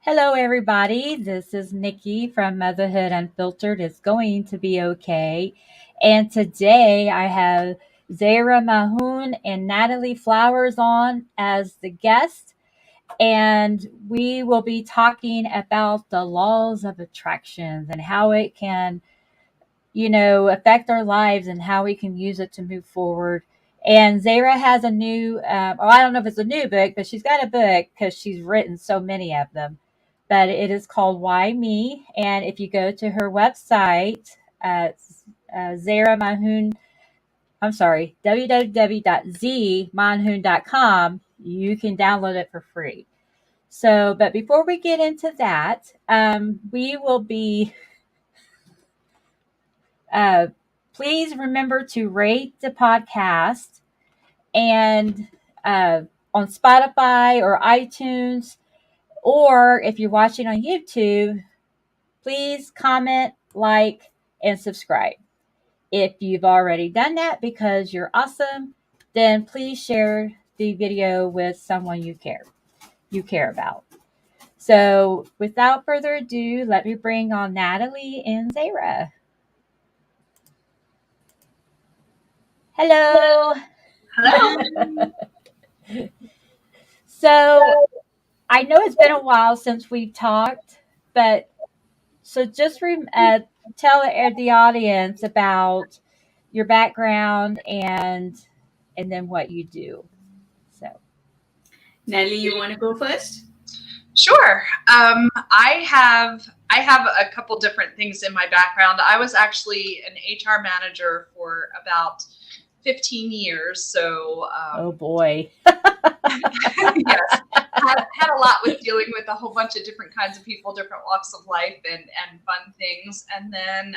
Hello, everybody. This is Nikki from Motherhood Unfiltered. It's going to be okay. And today I have Zehra Mahoon and Natalie Flowers on as the guest. And we will be talking about the laws of attractions and how it can affect our lives and how we can use it to move forward. And Zara has a new, I don't know if it's a new book, but she's got a book because she's written so many of them. But it is called Why Me? And if you go to her website, Zara Mahoon, I'm sorry, www.zmanhoon.com, you can download it for free. So, but before we get into that, we will be Uh, please remember to rate the podcast and on Spotify or iTunes, or if you're watching on YouTube, please comment, like, and subscribe. If you've already done that because you're awesome, then please share the video with someone you care about. So, without further ado, let me bring on Natalie and Zara. Hello. Hello. So, I know it's been a while since we've talked, but so just tell the audience about your background and then what you do. So, Nelly, you want to go first? Sure. I have a couple different things in my background. I was actually an HR manager for about 15 years. So, oh boy. yes, had a lot with dealing with a whole bunch of different kinds of people, different walks of life, and fun things. And then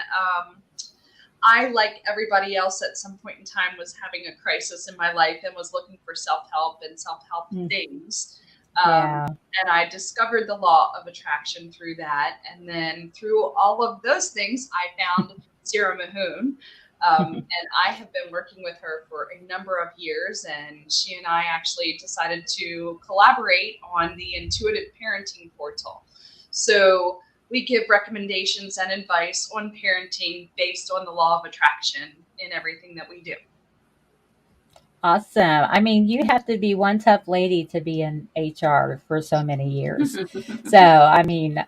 I, like everybody else, at some point in time was having a crisis in my life and was looking for self-help and self-help things. Yeah. And I discovered the law of attraction through that. And then through all of those things, I found Zehra Mahoon. And I have been working with her for a number of years. And she and I actually decided to collaborate on the Intuitive Parenting Portal. So we give recommendations and advice on parenting based on the law of attraction in everything that we do. Awesome. I mean, you have to be one tough lady to be in HR for so many years. So, I mean,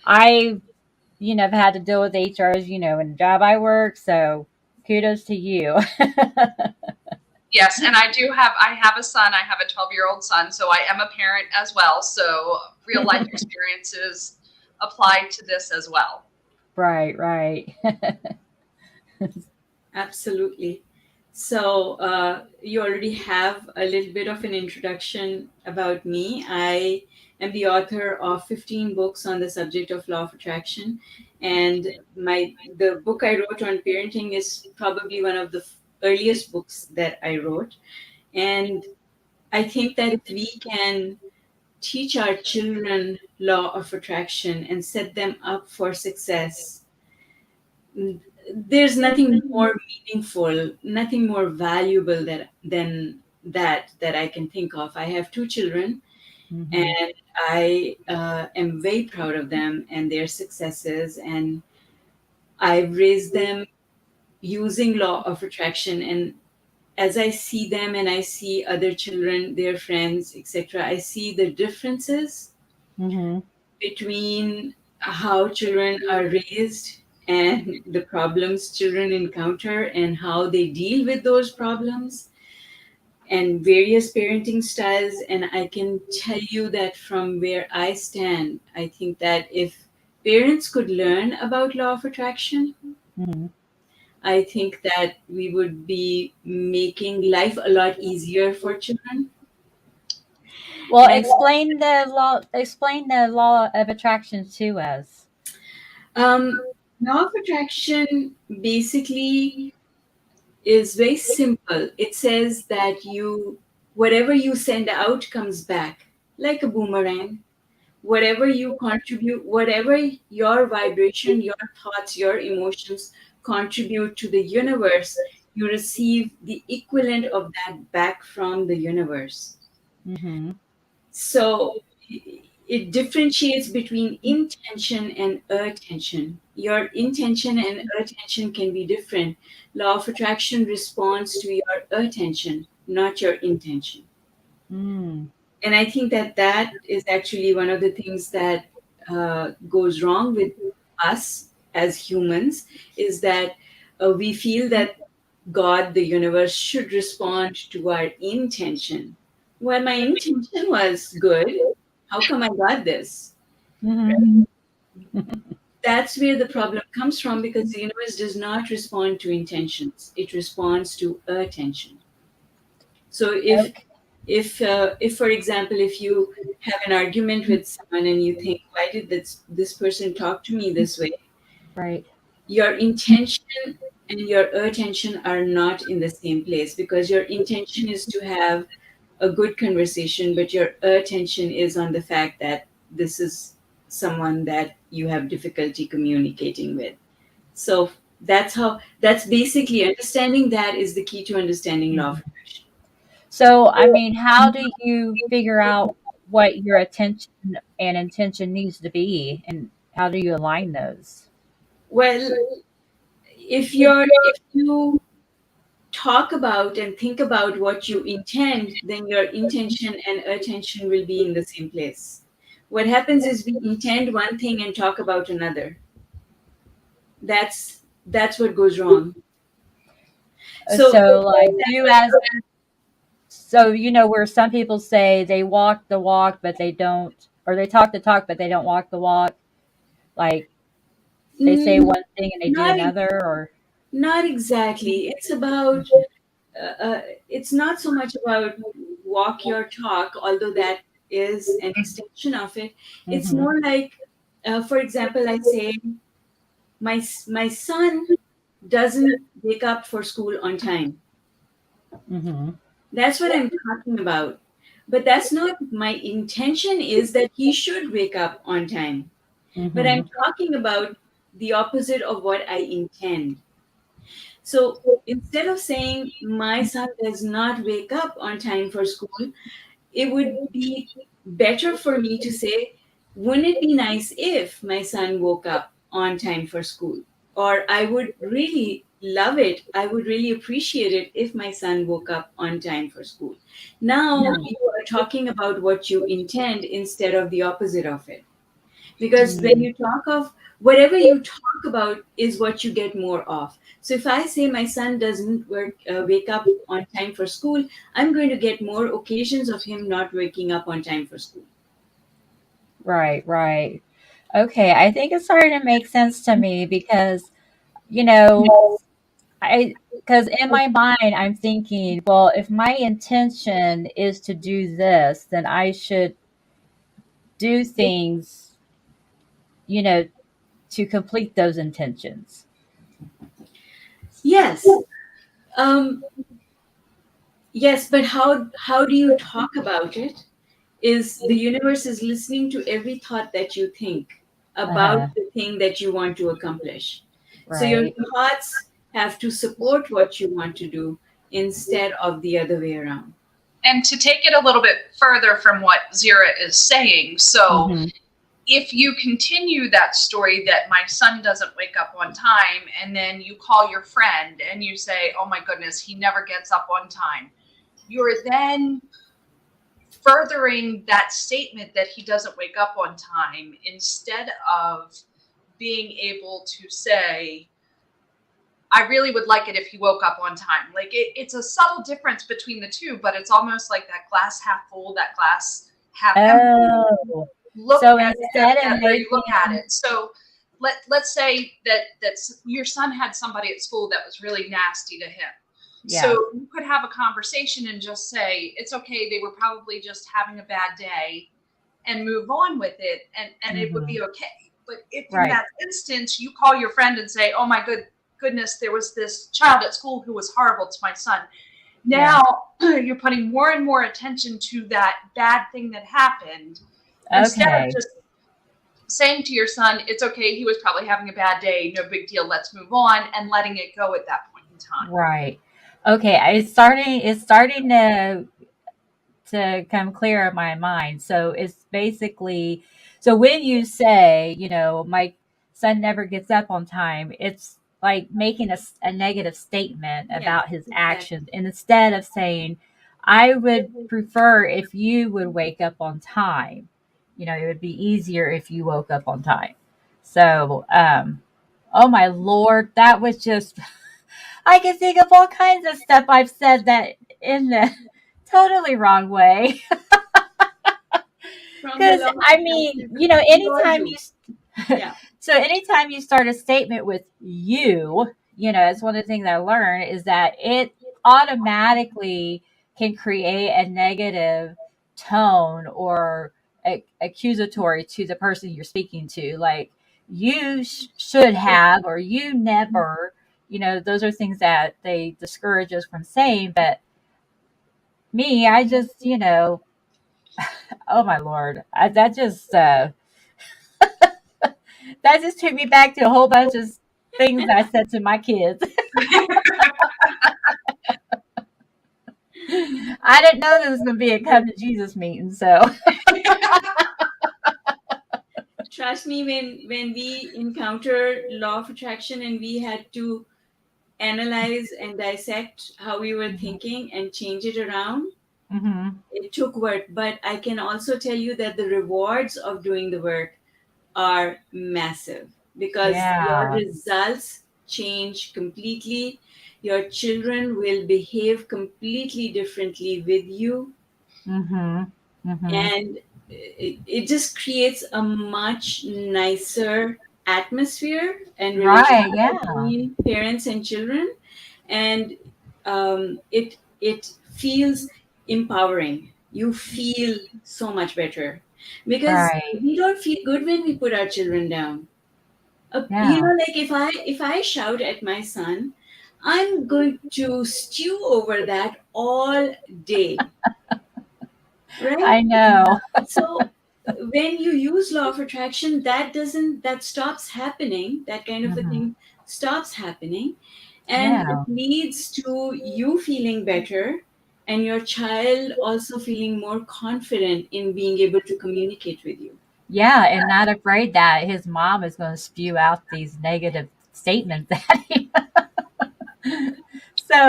I, have had to deal with HRs, in the job I work. So, kudos to you. Yes, and I have a son. I have a 12-year-old son, so I am a parent as well. So real life experiences apply to this as well. Right. Absolutely. So you already have a little bit of an introduction about me. I am the author of 15 books on the subject of law of attraction, and the book I wrote on parenting is probably one of the earliest books that I wrote. And I think that if we can teach our children law of attraction and set them up for success, there's nothing more meaningful, nothing more valuable than that I can think of. I have two children, and I am very proud of them and their successes. And I've raised them using law of attraction. And as I see them and I see other children, their friends, etc., I see the differences between how children are raised and the problems children encounter and how they deal with those problems and various parenting styles. And I can tell you that from where I stand, I think that if parents could learn about law of attraction, I think that we would be making life a lot easier for children. Well, explain the law of attraction to us. Law of attraction basically is very simple. It says that whatever you send out comes back like a boomerang. Whatever you contribute, whatever your vibration, your thoughts, your emotions contribute to the universe, you receive the equivalent of that back from the universe. So it differentiates between intention and attention. Your intention and attention can be different. Law of attraction responds to your attention, not your intention. Mm. And I think that that is actually one of the things that goes wrong with us as humans, is that we feel that God, the universe, should respond to our intention. Well, my intention was good. How come I got this? Hmm. That's where the problem comes from, because the universe does not respond to intentions, it responds to attention. So Okay. if for example, if you have an argument with someone and you think, why did this person talk to me this way, Right. your intention and your attention are not in the same place, because your intention is to have a good conversation, but your attention is on the fact that this is someone that you have difficulty communicating with. So that's basically understanding that is the key to understanding law of Mhm. attraction. So, I mean, how do you figure out what your attention and intention needs to be, and how do you align those? Well, if you talk about and think about what you intend, then your intention and attention will be in the same place. What happens is we intend one thing and talk about another. That's what goes wrong. So So, like you as so where some people say they walk the walk, but they don't, or they talk the talk, but they don't walk the walk. Like they say mm, one thing and they do not another, or not exactly. It's about it's not so much about walk your talk, although that is an extension of it. It's mm-hmm, more like, for example, I say my son doesn't wake up for school on time. mm-hmm, That's what I'm talking about. But that's not my intention, is that he should wake up on time. But I'm mm-hmm, talking about the opposite of what I intend. So instead of saying my son does not wake up on time for school, it would be better for me to say, wouldn't it be nice if my son woke up on time for school? Or I would really love it. I would really appreciate it if my son woke up on time for school. Now mm-hmm, you are talking about what you intend instead of the opposite of it. Because when mm, you talk of whatever you talk about is what you get more of. So if I say my son doesn't wake up on time for school, I'm going to get more occasions of him not waking up on time for school. right, right. Okay, I think it's starting to make sense to me because you know I because in my mind I'm thinking, well, if my intention is to do this, then I should do things, you know, to complete those intentions. Yes. um, yes, but how do you talk about it? Is the universe is listening to every thought that you think about Uh-huh. the thing that you want to accomplish. So your Right. thoughts have to support what you want to do instead of the other way around. And to take it a little bit further from what Zira is saying, so Mhm. if you continue that story that my son doesn't wake up on time, and then you call your friend and you say, oh my goodness, he never gets up on time, you're then furthering that statement that he doesn't wake up on time, instead of being able to say, I really would like it if he woke up on time. Like it's a subtle difference between the two, but it's almost like that glass half full, that glass half empty Oh. look So at, instead of where you look at making it. So let's say that your son had somebody at school that was really nasty to him. So yeah. you could have a conversation and just say, it's okay, they were probably just having a bad day, and move on with it, and it would Mhm. be okay. But if in Right. that instance you call your friend and say, oh my goodness, there was this child at school who was horrible to my son, Yeah. now you're putting more and more attention to that bad thing that happened, instead of Okay. just saying to your son, it's okay, he was probably having a bad day, no big deal, let's move on, and letting it go at that point in time. Right. Okay. It's starting to to come clear in my mind. So it's basically, so when you say, my son never gets up on time, it's like making a negative statement Yes, about his actions. exactly. And instead of saying, I would prefer if you would wake up on time, it would be easier if you woke up on time. So, oh my Lord, that was just, I can think of all kinds of stuff I've said that in the totally wrong way. From the Because, law of I mean, attraction, we all anytime do. you, Yeah. so anytime you start a statement with you, it's one of the things I learned is that it automatically can create a negative tone or accusatory to the person you're speaking to. Like, you should have, or you never, those are things that they discourage us from saying. But me, I just, oh my Lord, that just took me back to a whole bunch of things I said to my kids. I didn't know this was going to be a come to Jesus meeting. So, Trust me, when we encountered law of attraction and we had to analyze and dissect how we were thinking and change it around, hmm it took work. But I can also tell you that the rewards of doing the work are massive because your yeah. results change completely. Your children will behave completely differently with you, hmm hmm and it just creates a much nicer atmosphere and Right. relationship Yeah. between parents and children, and it feels empowering. You feel so much better because Right. we don't feel good when we put our children down. Yeah. Like if I shout at my son, I'm going to stew over that all day, right? I know. So when you use law of attraction, that stops happening. That kind of a hmm thing stops happening, and it Yeah. leads to you feeling better and your child also feeling more confident in being able to communicate with you. Yeah. And not afraid that his mom is going to spew out these negative statements at him.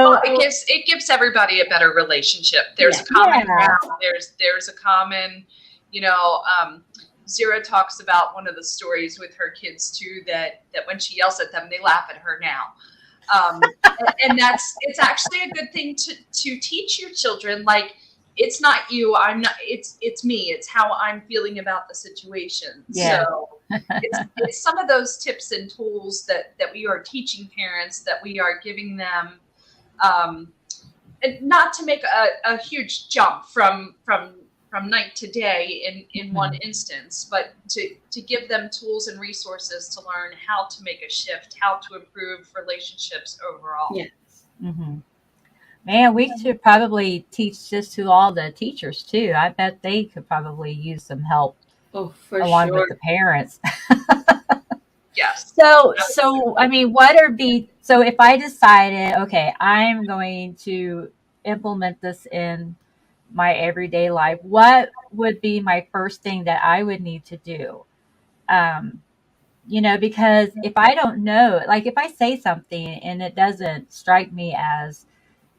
Well, So, it gives everybody a better relationship. There's Yeah. a common yeah. ground. There's a common, you know. Zira talks about one of the stories with her kids too, that when she yells at them, they laugh at her now. And it's actually a good thing to teach your children. Like, it's not you, I'm not, it's me, it's how I'm feeling about the situation. Yes. So it's some of those tips and tools that we are teaching parents, that we are giving them, um, and not to make a huge jump from night to day in one Mhm. instance, but to give them tools and resources to learn how to make a shift, how to improve relationships overall. Yeah. Mhm. Man, we should probably teach this to all the teachers too. I bet they could probably use some help Oh, for along with sure. the parents. Yes, So I mean, what are be so if I decided, okay, I'm going to implement this in my everyday life, what would be my first thing that I would need to do? Um, because if I don't know, like if I say something and it doesn't strike me as,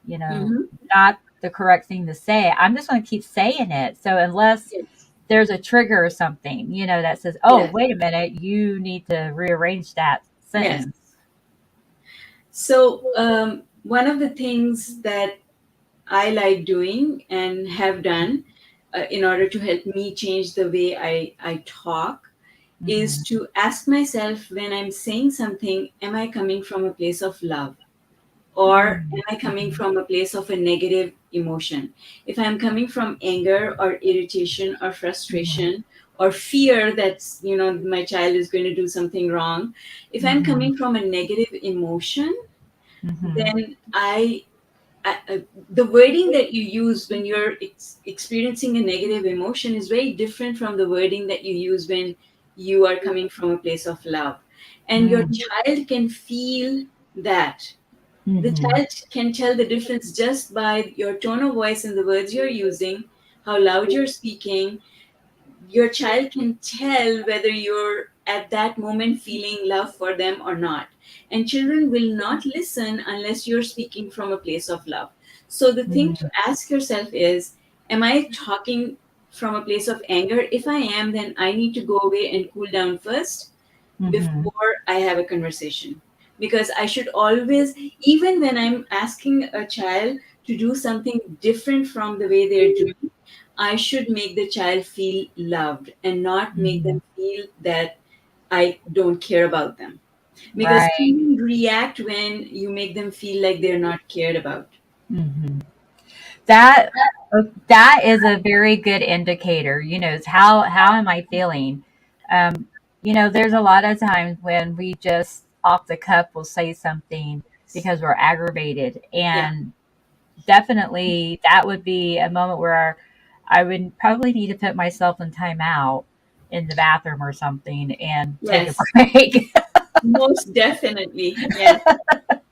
you know, Hmm. not the correct thing to say, I'm just going to keep saying it. So unless Yes. there's a trigger or something, that says, oh, Yes. wait a minute, you need to rearrange that Yes. sentence. So one of the things that I like doing and have done in order to help me change the way I talk is hmm to ask myself when I'm saying something, am I coming from a place of love? Or am I coming hmm from a place of a negative emotion? If I'm coming from anger or irritation or hmm frustration or fear that my child is going to do something wrong, if I'm hmm coming from a negative emotion, hmm then the wording that you use when you're experiencing a negative emotion is very different from the wording that you use when you are coming from a place of love. And your hmm child can feel that. The hmm child can tell the difference just by your tone of voice and the words you're using, how loud you're speaking, your child can tell whether you're at that moment feeling love for them or not. And children will not listen unless you're speaking from a place of love. So the thing to Mhm. ask yourself is, am I talking from a place of anger? If I am, then I need to go away and cool down first Mhm. before I have a conversation. Because I should always, even when I'm asking a child to do something different from the way they're doing, I should make the child feel loved and not make Mhm. them feel that I don't care about them. Because Right. children react when you make them feel like they're not cared about. Mhm. That that is a very good indicator. Is how am I feeling? Um, there's a lot of times when we just off the cuff will say something because we're aggravated, Yeah. and definitely that would be a moment where I would probably need to put myself in timeout in the bathroom or something and take a Yes. break. Most definitely. Yes.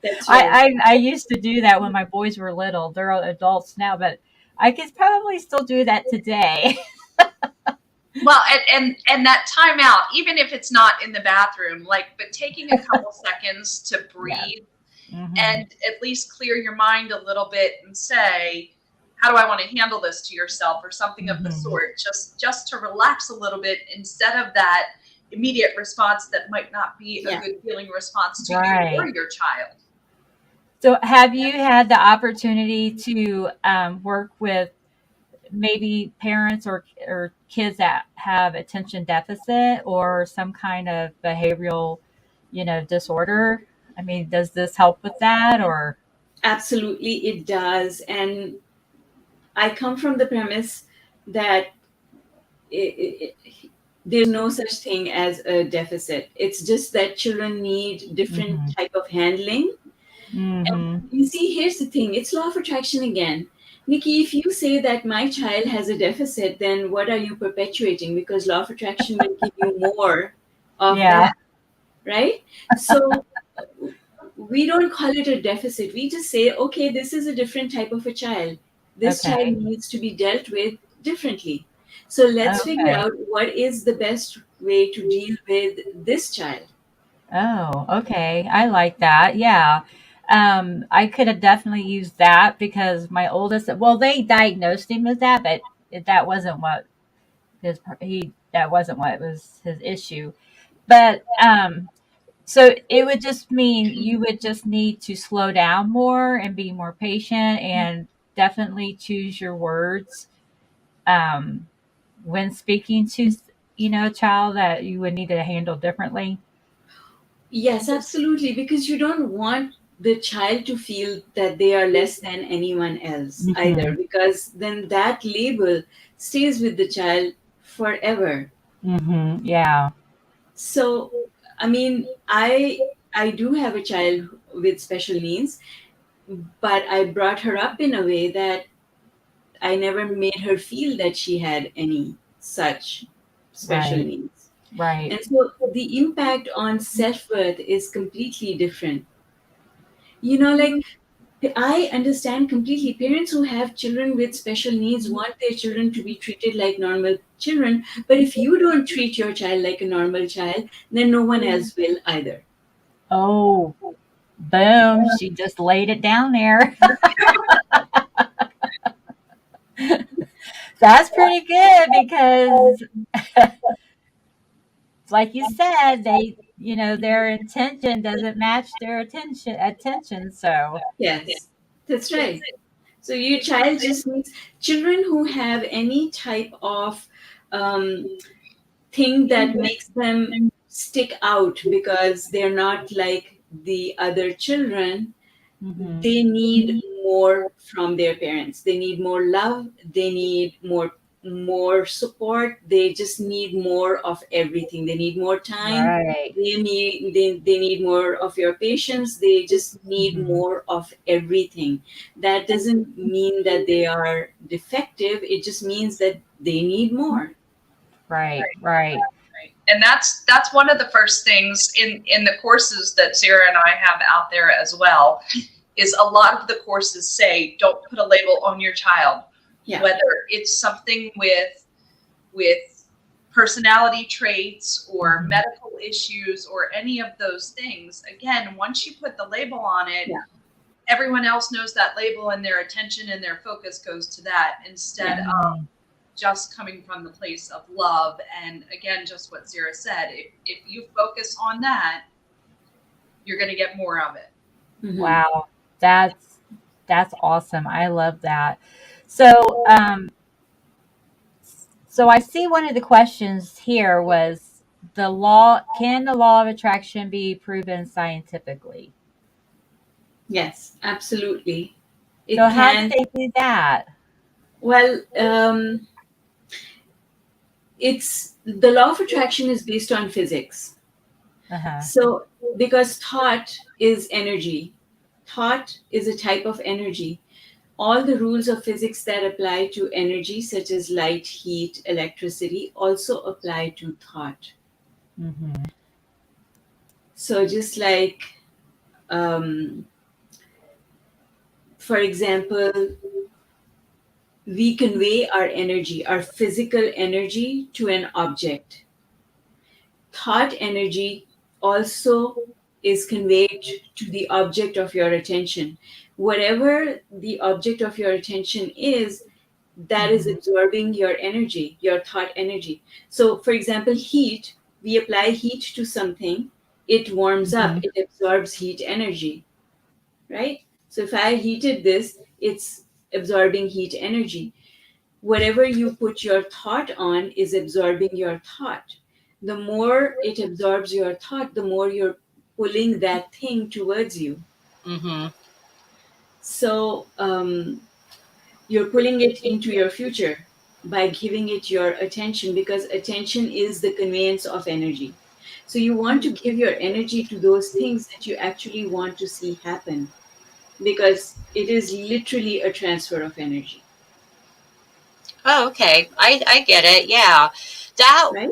That's right. I used to do that when my boys were little. They're adults now, but I could probably still do that today. Well, and that timeout, even if it's not in the bathroom, like, but taking a couple seconds to Yeah. breathe Hmm. and at least clear your mind a little bit and say, how do I want to handle this to yourself, or something of the Hmm. sort, just to relax a little bit instead of that immediate response that might not be a Yeah. good feeling response to you or Right. your child. So, have you had the opportunity to work with maybe parents or kids that have attention deficit or some kind of behavioral, disorder? I mean, does this help with that or? Absolutely, it does. And I come from the premise that there's no such thing as a deficit. It's just that children need different Hmm. type of handling. And Hmm. you see, here's the thing, it's law of attraction again. Nikki, if you say that my child has a deficit, then what are you perpetuating? Because law of attraction will give you more of Yeah. that, right? So we don't call it a deficit. We just say, okay, this is a different type of a child. This child Okay. needs to be dealt with differently. So let's figure Okay. out what is the best way to deal with this child. Oh, okay. I like that. Yeah. I could have definitely used that because my oldest, well, they diagnosed him with that, but that wasn't what that wasn't what was his issue. But, so it would just mean you would just need to slow down more and be more patient and definitely choose your words, um, when speaking to, a child that you would need to handle differently. Yes, absolutely, because you don't want the child to feel that they are less than anyone else either, Hmm. because then that label stays with the child forever. Hmm. Yeah. So, I mean, I do have a child with special needs, but I brought her up in a way that I never made her feel that she had any such special Right. needs. Right. And so the impact on self worth is completely different. Like I understand completely. Parents who have children with special needs want their children to be treated like normal children. But if you don't treat your child like a normal child, then no one else will either. Oh, boom. She just laid it down there. That's pretty good because, like you said, their intention doesn't match their attention. So, Yes, that's right. So your child just needs children who have any type of um, thing that makes them stick out because they're not like the other children. hmm. They need more from their parents. They need more love. They need more support. They just need more of everything. They need more time. Right. They need more of your patience. They just need Hmm. more of everything. That doesn't mean that they are defective. It just means that they need more. Right. Right. Right. And that's one of the first things in the courses that Sarah and I have out there as well, is a lot of the courses say, don't put a label on your child. Yeah. whether it's something with personality traits or Mhm. medical issues or any of those things. Again, once you put the label on it, Yeah. everyone else knows that label and their attention and their focus goes to that instead Yeah. of Mhm. just coming from the place of love. And again, just what Zehra said, if you focus on that, you're going to get more of it. Hmm. Wow, that's that's awesome. I love that. So, so I see one of the questions here was the law. Can the law of attraction be proven scientifically? Yes, absolutely. So It how did can. they do that? Well, it's the law of attraction is based on physics. Uh huh. So, because thought is energy, thought is a type of energy. All the rules of physics that apply to energy, such as light, heat, electricity, also apply to thought. Mm-hmm. So, just like, um, for example, we convey our energy, our physical energy, to an object. Thought energy also is conveyed to the object of your attention. Whatever the object of your attention is, that is Mm-hmm. absorbing your energy, your thought energy. So, for example, heat, we apply heat to something, it warms up, Mm-hmm. it absorbs heat energy, right? So, if I heated this, it's absorbing heat energy. Whatever you put your thought on is absorbing your thought. The more it absorbs your thought, the more you're pulling that thing towards you. Mm-hmm. So, you're pulling it into your future by giving it your attention, because attention is the conveyance of energy. So you want to give your energy to those things that you actually want to see happen, because it is literally a transfer of energy, Oh, okay. I get it. Yeah. That right?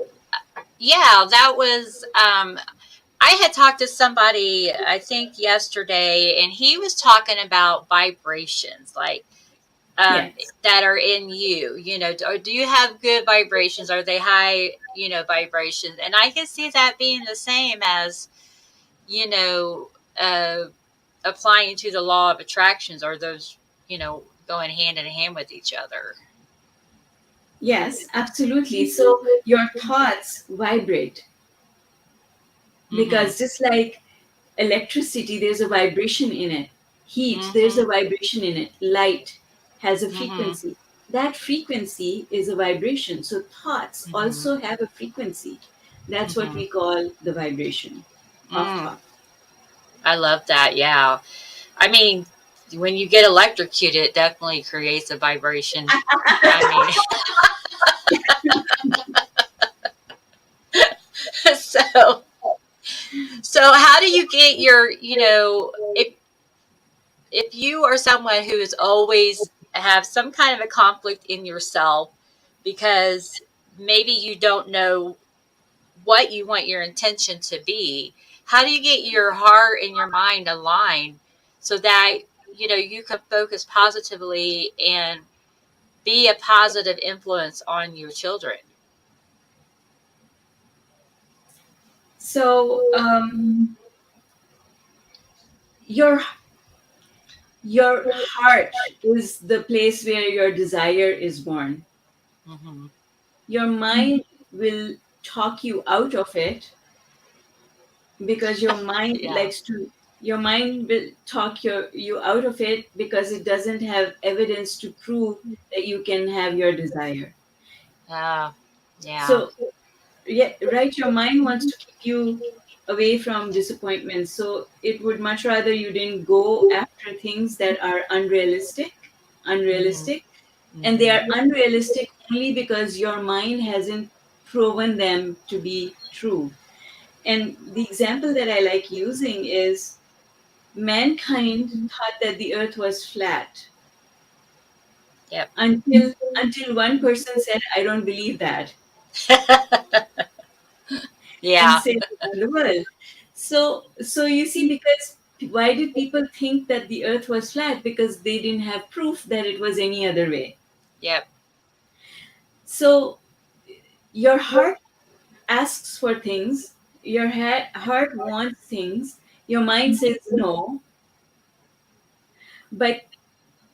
yeah, that was I had talked to somebody I think yesterday and he was talking about vibrations like Yes. that are in you, or do you have good vibrations? Are they high, vibrations? And I can see that being the same as, you know, uh applying to the law of attractions, or those, going hand in hand with each other. Yes, absolutely. So your thoughts vibrate, Mhm. because just like electricity, there's a vibration in it. Heat, there's a Mhm. vibration in it. Light has a Mhm. frequency. That frequency is a vibration. So thoughts Mhm. also have a frequency. That's what Mhm. we call the vibration of Mm. thought. I love that. Yeah. I mean, when you get electrocuted, it definitely creates a vibration. I mean, so how do you get your, if you are someone who is always have some kind of a conflict in yourself because maybe you don't know what you want your intention to be, how do you get your heart and your mind aligned so that you can focus positively and be a positive influence on your children? So your your heart is the place where your desire is born. Hmm. Your mind will talk you out of it, because Yeah. your mind will talk you out of it because it doesn't have evidence to prove that you can have your desire. Yeah. Yeah. So yeah, right, your mind wants to keep you away from disappointment, so it would much rather you didn't go after things that are Hmm. unrealistic, and they Hmm. are unrealistic only because your mind hasn't proven them to be true. And the example that I like using is, mankind thought that the earth was flat Yep. until one person said, I don't believe that, and Yeah. said around the world. So you see, because why did people think that the earth was flat? Because they didn't have proof that it was any other way. Yep. So your heart asks for things, your heart wants things, your mind says no, but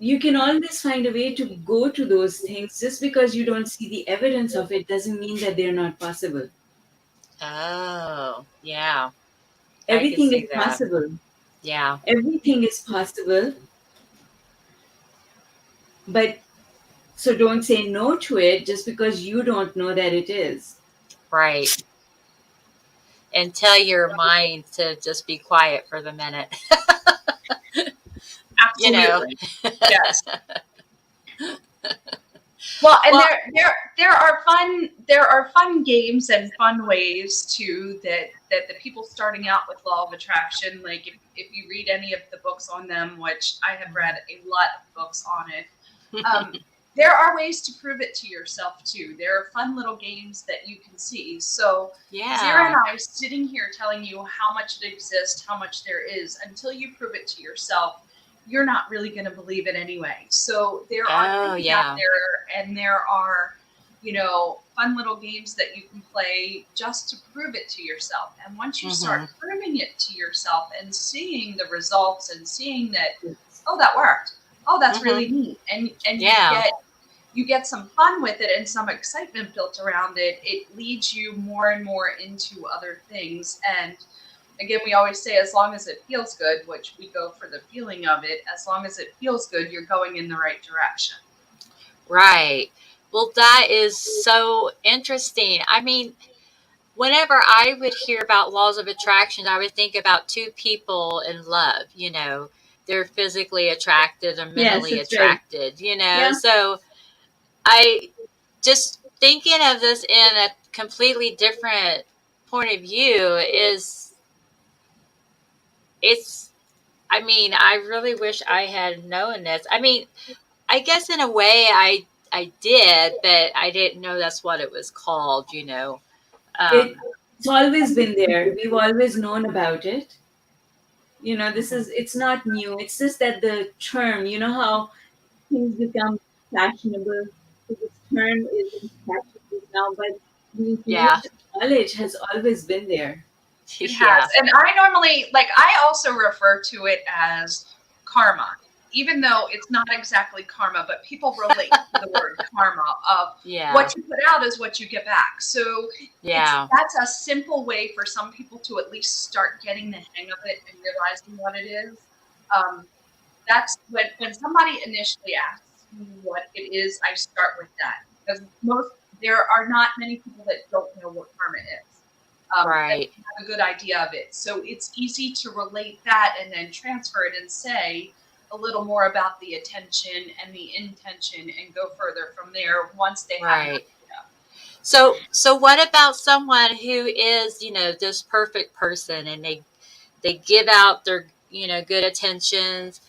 you can always find a way to go to those things. Just because you don't see the evidence of it doesn't mean that they're not possible. Oh, yeah. I can Everything is see that. possible. Yeah. Everything is possible, but so don't say no to it just because you don't know that it is. Right. And tell your mind to just be quiet for the minute. you know. Absolutely. Yes. Well, and Well, there are fun games and fun ways too that the people starting out with law of attraction, like if you read any of the books on them, which I have read a lot of books on it, there are ways to prove it to yourself too. There are fun little games that you can see. So Zara and yeah. I sitting here telling you how much it exists, how much there is, until you prove it to yourself, you're not really going to believe it anyway. So there are Oh, things out yeah. there, and there are, fun little games that you can play just to prove it to yourself. And once you start proving it to yourself and seeing the results and seeing that, oh, that worked. Oh, that's really neat. And Yeah. you get some fun with it and some excitement built around it. It leads you more and more into other things. And again, we always say, as long as it feels good, which we go for the feeling of it, as long as it feels good, you're going in the right direction. Right. Well, that is so interesting. I mean, whenever I would hear about laws of attraction, I would think about two people in love, they're physically attracted or Yes, mentally that's right. attracted, Yeah. So I just thinking of this in a completely different point of view is it's I mean, I really wish I had known this. I mean, I guess in a way I did, but I didn't know that's what it was called. It, Um, it's always been there. We've always known about it. It's not new. It's just that the term, you know how things become fashionable. So this term is in fashion now, but the yeah. information knowledge has always been there. It has. Yeah. And I normally, I also refer to it as karma, even though it's not exactly karma, but people relate to the word karma of Yeah. what you put out is what you get back. So Yeah. that's a simple way for some people to at least start getting the hang of it and realizing what it is. Um, that's when somebody initially asks me what it is, I start with that because there are not many people that don't know what karma is. That Right. have a good idea of it. So it's easy to relate that and then transfer it and say a little more about the attention and the intention and go further from there once they have an Right. idea. So what about someone who is, this perfect person and they give out their, good attentions,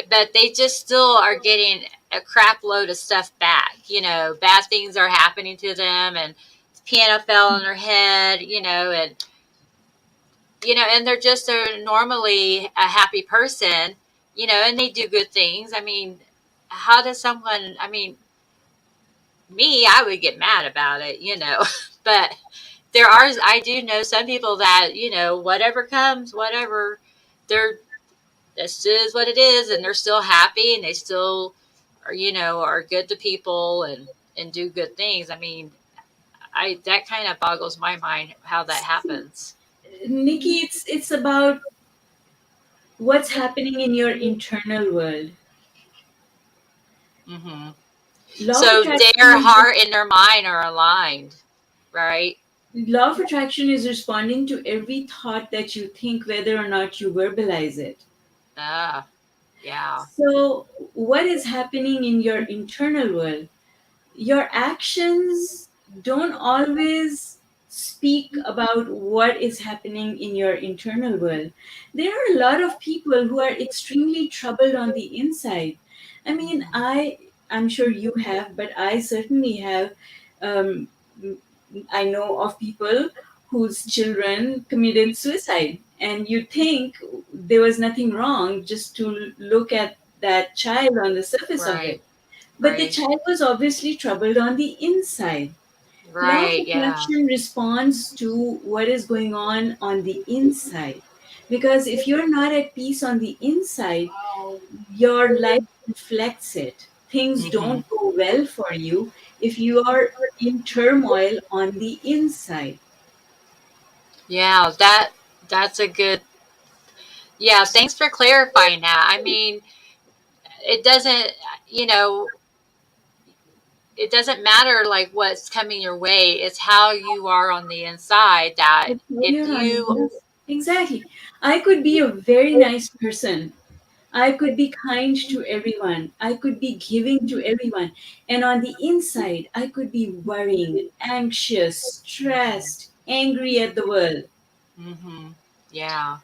but they just still are getting a crap load of stuff back. Bad things are happening to them and piano fell on their head, and they're just normally a happy person, and they do good things. I mean, how does someone, I mean, me, I would get mad about it, but I do know some people that, whatever comes, whatever, they're, this is what it is, and they're still happy and they still are, are good to people and do good things. I mean, that kind of boggles my mind how that happens. Nikki, it's about what's happening in your internal world. hmm Law of So attraction their is heart and their mind are aligned, right? law of attraction is responding to every thought that you think, whether or not you verbalize it. Ah, yeah. So, what is happening in your internal world? Your actions don't always speak about what is happening in your internal world. There are a lot of people who are extremely troubled on the inside. I mean, I'm sure you have, but I certainly have. Um, I know of people whose children committed suicide, and you think there was nothing wrong just to look at that child on the surface of Right. it. But the Right. child was obviously troubled on the inside. Law of Right. Yeah. attraction responds to what is going on the inside. Because if you're not at peace on the inside, your life reflects it. Things Hmm. don't go well for you if you are in turmoil on the inside. Yeah. That's a good. Yeah. Thanks for clarifying that. I mean, it doesn't. You know, it doesn't matter like what's coming your way. It's how you are on the inside. That It's how if you're on the you. inside. Exactly. I could be a very nice person. I could be kind to everyone. I could be giving to everyone. And on the inside, I could be worrying, anxious, stressed, angry at the world. Hmm. Yeah.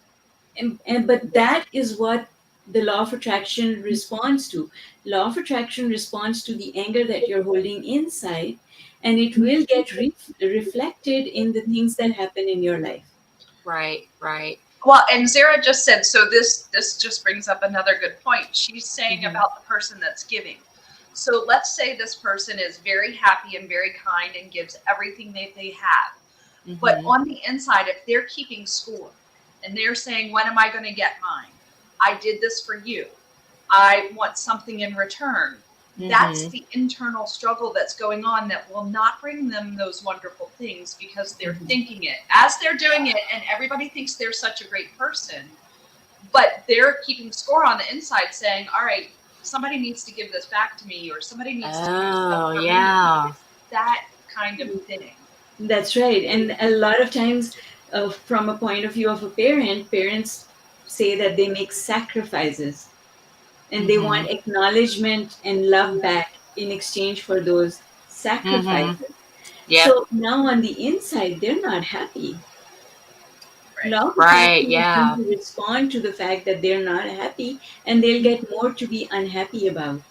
But that is what the law of attraction responds to. Law of attraction responds to the anger that you're holding inside, and it will get reflected in the things that happen in your life. Right. Right. Well, and Zehra just said, so this just brings up another good point. She's saying Mhm. about the person that's giving. So let's say this person is very happy and very kind and gives everything that they have. But Hmm. on the inside, if they're keeping score and they're saying, when am I going to get mine? I did this for you. I want something in return. That's Hmm. the internal struggle that's going on that will not bring them those wonderful things because they're Mhm. thinking it as they're doing it, and everybody thinks they're such a great person, but they're keeping score on the inside saying, all right, somebody needs to give this back to me, or somebody needs to do stuff Oh, for me. yeah. It's that kind of thing. That's right. And a lot of times, from a point of view of a parent, parents say that they make sacrifices and they Hmm. want acknowledgement and love back in exchange for those Hmm. sacrifices. Yep. So now on the inside, they're not happy. Right. Law of Right. attraction is going Yeah. to respond to the fact that they're not happy, and they'll get more to be unhappy about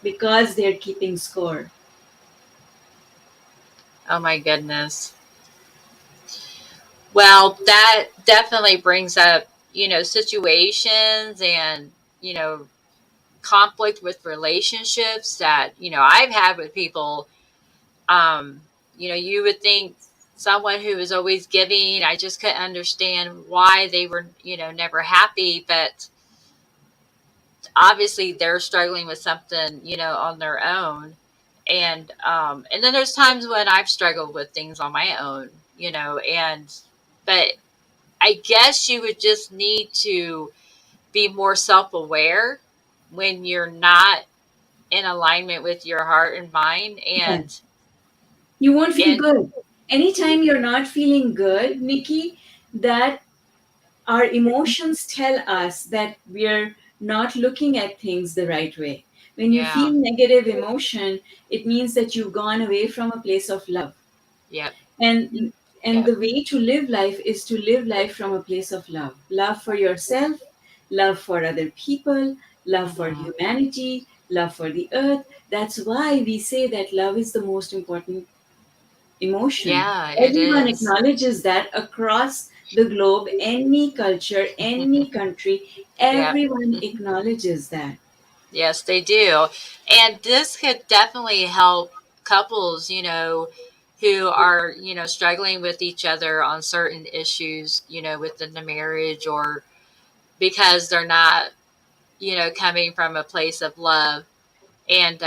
because they're keeping score. Oh my goodness. Well, that definitely brings up, situations and, conflict with relationships that, I've had with people. Um, you would think someone who was always giving, I just couldn't understand why they were, never happy, but obviously they're struggling with something, on their own. And then there's times when I've struggled with things on my own, and but I guess you would just need to be more self-aware when you're not in alignment with your heart and mind. Yeah. and You won't feel and good. Anytime you're not feeling good, Nikki, that our emotions tell us that we're not looking at things the right way. When you yeah. feel negative emotion, it means that you've gone away from a place of love. Yep. And Yep. the way to live life is to live life from a place of love. Love for yourself, love for other people, love for Hmm. humanity, love for the earth. That's why we say that love is the most important emotion. Yeah, it Everyone is. acknowledges that across the globe, any culture, any country, Yep. everyone acknowledges that. Yes, they do. And this could definitely help couples, who are, struggling with each other on certain issues, within the marriage, or because they're not, coming from a place of love. And,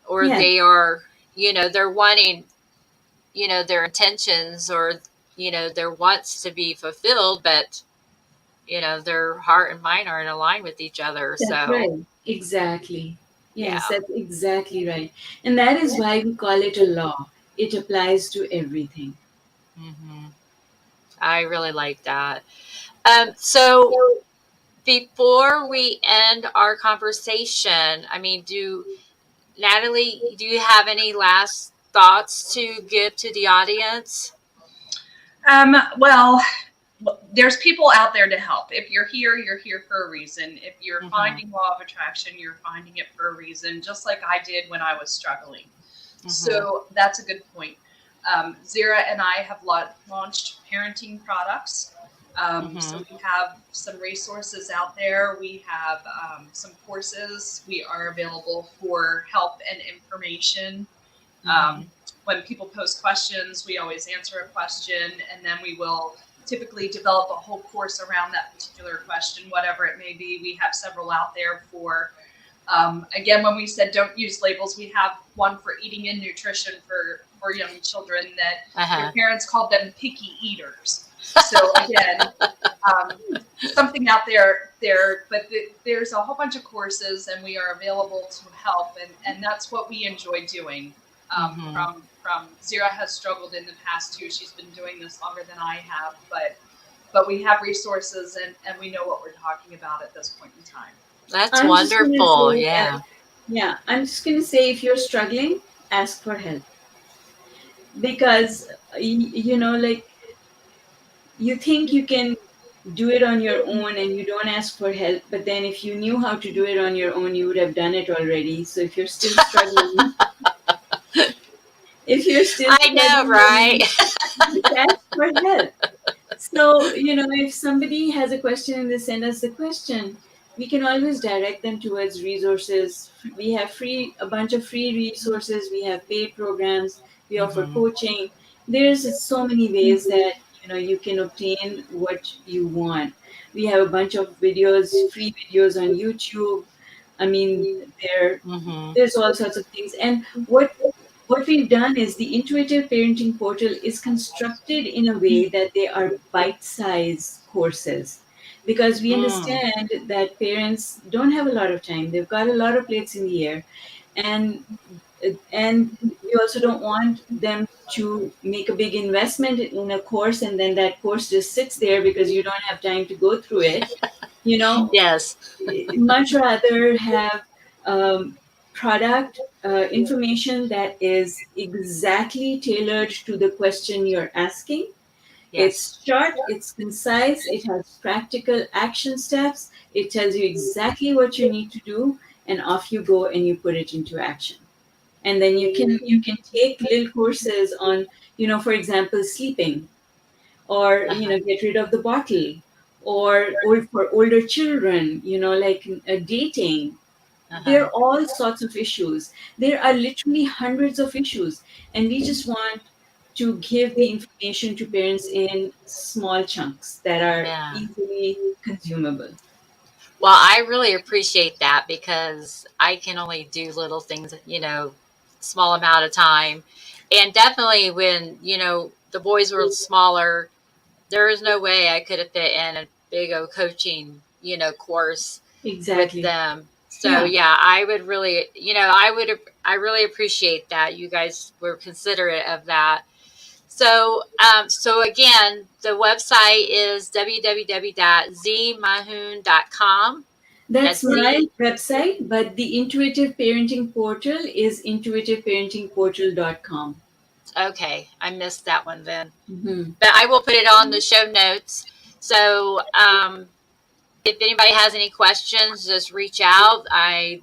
or Yeah, they are, they're wanting, their intentions or, their wants to be fulfilled, but, their heart and mind aren't aligned with each other. that's So, right. Exactly. Yes, yeah. that's exactly right. And that is why we call it a law. It applies to everything. Hmm. I really like that. So before we end our conversation, I mean, Natalie, do you have any last thoughts to give to the audience? Well, there's people out there to help. If you're here for a reason. If you're Hmm. finding law of attraction, you're finding it for a reason, just like I did when I was struggling. Hmm. So that's a good point. Zehra and I have launched parenting products. So Mhm. we have some resources out there. We have some courses. We are available for help and information. Mhm. When people post questions, we always answer a question, and then we will typically develop a whole course around that particular question, whatever it may be. We have several out there for, again, when we said don't use labels, we have one for eating and nutrition for young children that their Uh-huh. parents called them picky eaters. So again, something out there, but there's a whole bunch of courses, and we are available to help, and that's what we enjoy doing. Mhm. From Zira has struggled in the past too. She's been doing this longer than I have, but we have resources, and we know what we're talking about at this point in time. That's I'm just going to wonderful. say that, Yeah. yeah, I'm just going to say if you're struggling, ask for help. Because, like you think you can do it on your own and you don't ask for help, but then if you knew how to do it on your own, you would have done it already. So if you're still struggling, if you're still I know, right? struggling, just ask for help. So, if somebody has a question and they send us the question, we can always direct them towards resources. We have a bunch of free resources. We have paid programs. We offer Mhm. coaching. There's so many ways that, you can obtain what you want. We have a bunch of videos, free videos on YouTube. I mean, Mhm. there's all sorts of things. And what we've done is the intuitive parenting portal is constructed in a way that they are bite-sized courses because we Mm. understand that parents don't have a lot of time. They've got a lot of plates in the air, and and we also don't want them to make a big investment in a course and then that course just sits there because you don't have time to go through it. You know, Yes. much rather have product information that is exactly tailored to the question you're asking. Yes. It's short, it's concise, it has practical action steps, it tells you exactly what you need to do, and off you go and you put it into action. And then you can take little courses on, for example, sleeping, or Uh-huh. get rid of the bottle, or for older children, like dating. There Uh-huh. are all sorts of issues. There are literally hundreds of issues, and we just want to give the information to parents in small chunks that are Yeah. easily consumable. Well, I really appreciate that because I can only do little things, small amount of time. And definitely when, the boys were smaller, there is no way I could have fit in a big old coaching, course with Exactly. them. So Yeah. yeah, I would really, I really appreciate that you guys were considerate of that. So again, the website is www.zmahoon.com. That's That's Z. my website, but the intuitive parenting portal is intuitiveparentingportal.com. Okay, I missed that one then, Mm-hmm. but I will put it on the show notes. So if anybody has any questions, just reach out. I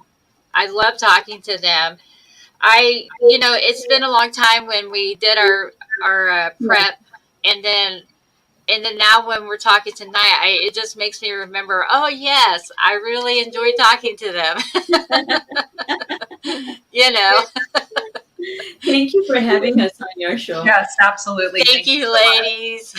love talking to them. It's been a long time when we did our Yeah. prep, and then now when we're talking tonight, it just makes me remember. Oh yes, I really enjoyed talking to them. you know. Thank you for having us on your show. Yes, absolutely. Thank Thank you you, so much. ladies.